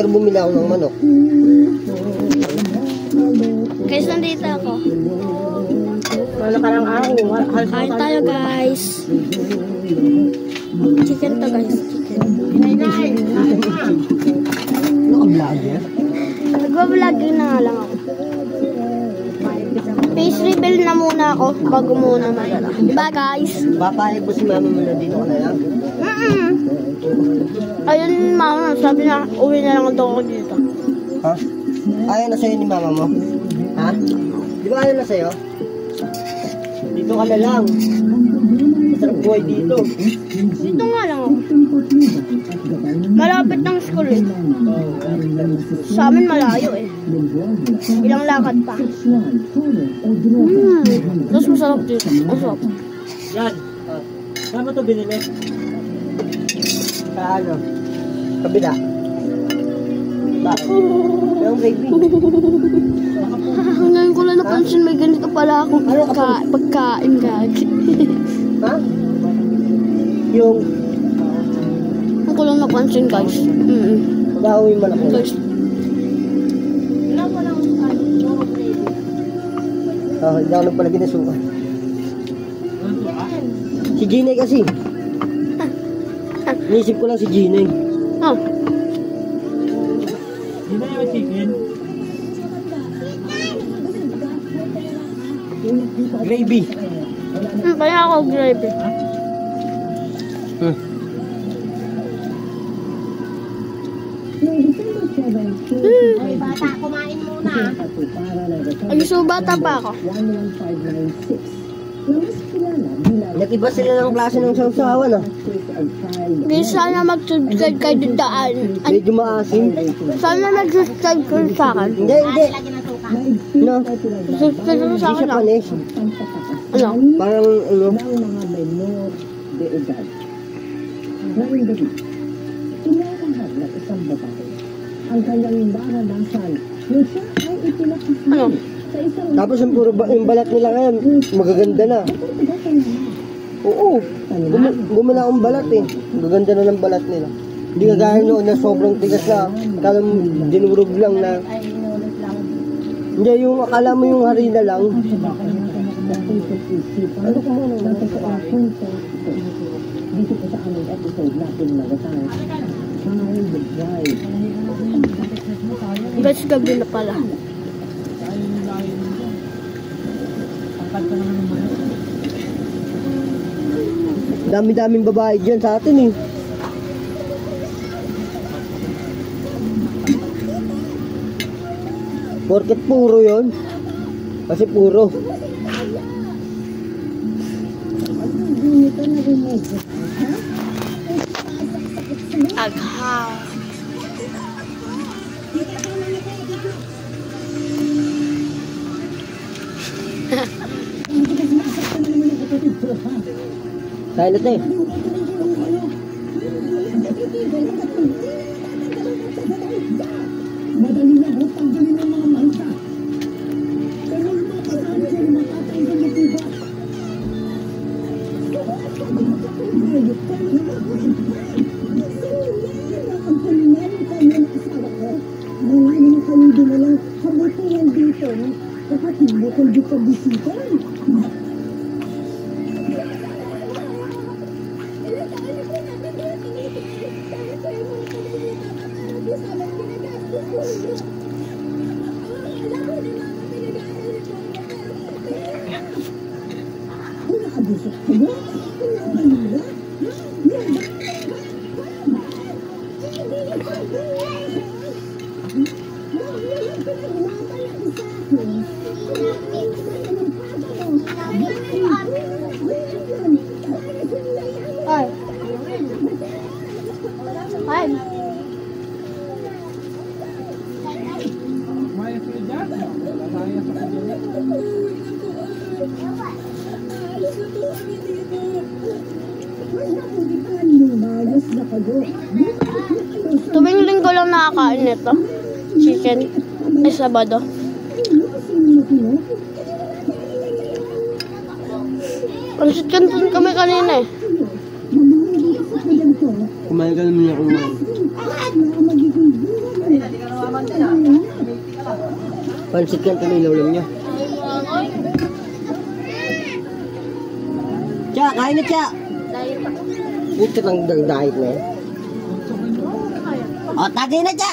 Pero bumili ako ng manok. Guys, nandito ako. Wala ka lang ako. Kain tayo, guys. Chicken to, guys. Chicken. Naka-vlogger? Nagwa-vlogging na nga lang ako. Face reveal na muna ako bago muna magala. Diba, guys? Papayag mo si mama mo na dito ka na lang? Ayun, mama. Sabi na, uwi na lang daw ako dito. Ha? Ayaw na sa'yo ni mama mo? Ha? Di ba ayaw na sa'yo? Dito ka na lang. Masarap buhay dito. Dito nga lang ako. Malapit ng school eh. Sa amin malayo eh. Ilang lakad pa. Tapos masarap dito. Masarap. Yan. Saan mo ito binili? Sa ano? Kabila. Bakit? Yung baby. Ngayon ko lang napansin may ganito pala akong pagkain, guys. Ha? Yung Ngayon ko lang napansin, guys. mag-aawin man ako. Guys. Hindi ako pala ginasuka. Si Ginay kasi. Naisip ko lang si Ginay. Oh. Ginay yung chicken? Gravy. Kaya ako gravy. Ay, bata, kumain muna. Ay, so bata pa ako. Nag-iba sila ng klase ng sausawan ah. Guys, sana mag-subscribe kayo dito. Medyo maasim. Sana mag-subscribe kayo sa akin. Hindi. No. Subscribe kayo sa Hindi akin. siya panis. Ano? Parang ano. Ang kanyang naranasan nung siya ay ipinakasal Ano? sa isang Tapos yung balat nila ngayon, magaganda na. Oo. Gumana akong balat eh. Magaganda na ng balat nila. Hindi kagaya noon na sobrang tigas na. Akala mo dinurog lang na. Hindi, yung akala mo yung harina lang. ano ko muna ng totoong punto dito po sa aming episode natin magatang Find the Bride. Guys, gabi na pala. Dami-daming babae dyan sa atin eh. Porket puro yon. Kasi puro. Aghaw. Silent eh. Madali na ho, tanggalin ang mga manta. Pero yung mga kasama sa mga tatanggal na tiba. Ayok ka na kalido na lang kabutihan dito. Dapat hindi ko dito bisikan. Nakabusok ka ba? Ay. Ay. Tuwing linggo lang nakakain nito. Chicken. Ay, Sabado. Pansit canton kami kanina eh. Kumain ka naman niya kumain. Pansit yan, tuloy laulam niya. Tsa, kain na Tsa! Ito lang diet na yan. O, tagay na Tsa!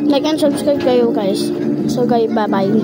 Like and subscribe kayo guys. So guys, bye bye.